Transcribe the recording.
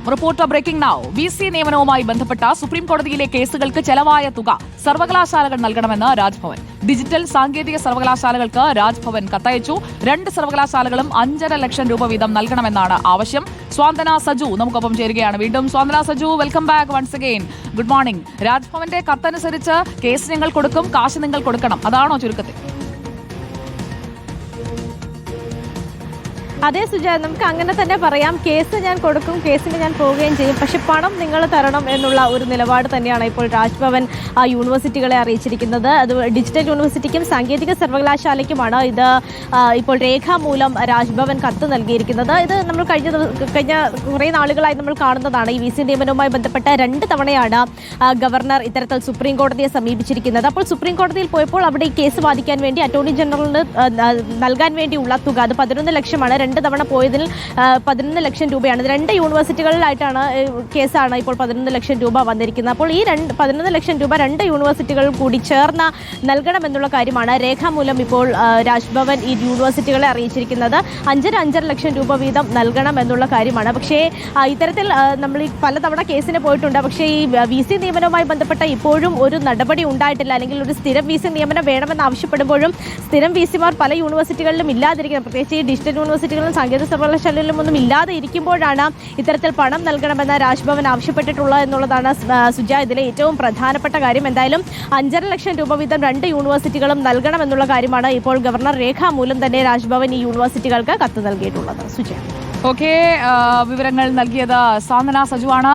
Reporter breaking now. VC നിയമനവുമായി ബന്ധപ്പെട്ട supreme കോടതിയിലെ കേസുകൾക്ക് ചെലവായ തുക സർവകലാശാലകൾ നൽകണമെന്ന് രാജ്ഭവൻ. ഡിജിറ്റൽ സാങ്കേതിക സർവകലാശാലകൾക്ക് രാജ്ഭവൻ കത്തയച്ചു. 2 സർവകലാശാലകളും 5.5 ലക്ഷം രൂപ വീതം നൽകണമെന്നാണ് ആവശ്യം. സ്വാന്തന സജു നമുക്കൊപ്പം ചേരുകയാണ്. വീണ്ടും സ്വാന്തന Saju, welcome back once again. Good morning. രാജ്ഭവന്റെ കത്തനുസരിച്ച് കേസ് നിങ്ങൾ കൊടുക്കും, കാശ് നിങ്ങൾ കൊടുക്കണം, അതാണോ ചുരുക്കത്തിൽ? അതെ സുജ, നമുക്ക് അങ്ങനെ തന്നെ പറയാം. കേസ് ഞാൻ കൊടുക്കും, കേസിന് ഞാൻ പോവുകയും ചെയ്യും, പക്ഷെ പണം നിങ്ങൾ തരണം എന്നുള്ള ഒരു നിലപാട് തന്നെയാണ് ഇപ്പോൾ രാജ്ഭവൻ യൂണിവേഴ്സിറ്റികളെ അറിയിച്ചിരിക്കുന്നത്. അത് ഡിജിറ്റൽ യൂണിവേഴ്സിറ്റിക്കും സാങ്കേതിക സർവകലാശാലയ്ക്കുമാണ് ഇത് ഇപ്പോൾ രേഖാമൂലം രാജ്ഭവൻ കത്ത് നൽകിയിരിക്കുന്നത്. ഇത് നമ്മൾ കഴിഞ്ഞ കുറേ നാളുകളായി നമ്മൾ കാണുന്നതാണ്. ഈ VC നിയമനവുമായി ബന്ധപ്പെട്ട 2 തവണയാണ് ഗവർണർ ഇത്തരത്തിൽ സുപ്രീം കോടതിയെ സമീപിച്ചിരിക്കുന്നത്. അപ്പോൾ സുപ്രീം കോടതിയിൽ പോയപ്പോൾ അവിടെ ഈ കേസ് വാദിക്കാൻ വേണ്ടി അറ്റോർണി ജനറലിന് നൽകാൻ വേണ്ടിയുള്ള തുക അത് 11 ലക്ഷമാണ്. 2 തവണ പോയതിൽ 11 ലക്ഷം രൂപയാണ്. 2 യൂണിവേഴ്സിറ്റികളിലായിട്ടാണ് കേസാണ് ഇപ്പോൾ 11 ലക്ഷം രൂപ വന്നിരിക്കുന്നത്. അപ്പോൾ ഈ 11 ലക്ഷം രൂപ 2 യൂണിവേഴ്സിറ്റികൾ കൂടി ചേർന്ന് നൽകണമെന്നുള്ള കാര്യമാണ് രേഖാമൂലം ഇപ്പോൾ രാജ്ഭവൻ ഈ യൂണിവേഴ്സിറ്റികളെ അറിയിച്ചിരിക്കുന്നത്. 5.5 ലക്ഷം രൂപ വീതം നൽകണം എന്നുള്ള കാര്യമാണ്. പക്ഷേ ഇത്തരത്തിൽ നമ്മൾ ഈ പലതവണ കേസിന് പോയിട്ടുണ്ട്. പക്ഷേ ഈ VC നിയമനവുമായി ബന്ധപ്പെട്ട ഇപ്പോഴും ഒരു നടപടി ഉണ്ടായിട്ടില്ല. അല്ലെങ്കിൽ ഒരു സ്ഥിരം VC നിയമനം വേണമെന്ന് ആവശ്യപ്പെടുമ്പോഴും സ്ഥിരം VCമാർ പല യൂണിവേഴ്സിറ്റികളിലും ഇല്ലാതിരിക്കുന്നത്, പ്രത്യേകിച്ച് ഈ ഡിജിറ്റൽ യൂണിവേഴ്സിറ്റികളിലും സാങ്കേതിക സർവകലാശാലയിലും ഒന്നും ഇല്ലാതിരിക്കുമ്പോഴാണ് ഇത്തരത്തിൽ പണം നൽകണമെന്ന് രാജ്ഭവൻ ആവശ്യപ്പെട്ടിട്ടുള്ളത് എന്നുള്ളതാണ് സുജ ഇതിലെ ഏറ്റവും പ്രധാനപ്പെട്ട കാര്യം. എന്തായാലും 5.5 ലക്ഷം രൂപ വീതം 2 യൂണിവേഴ്സിറ്റികളും നൽകണമെന്നുള്ള കാര്യമാണ് ഇപ്പോൾ ഗവർണർ രേഖാമൂലം തന്നെ രാജ്ഭവൻ ഈ യൂണിവേഴ്സിറ്റികൾക്ക് കത്ത് നൽകിയിട്ടുള്ളത്. സുജ, ഓക്കെ, വിവരങ്ങൾ നൽകിയത് സ്വാന്തന സജുവാണ്.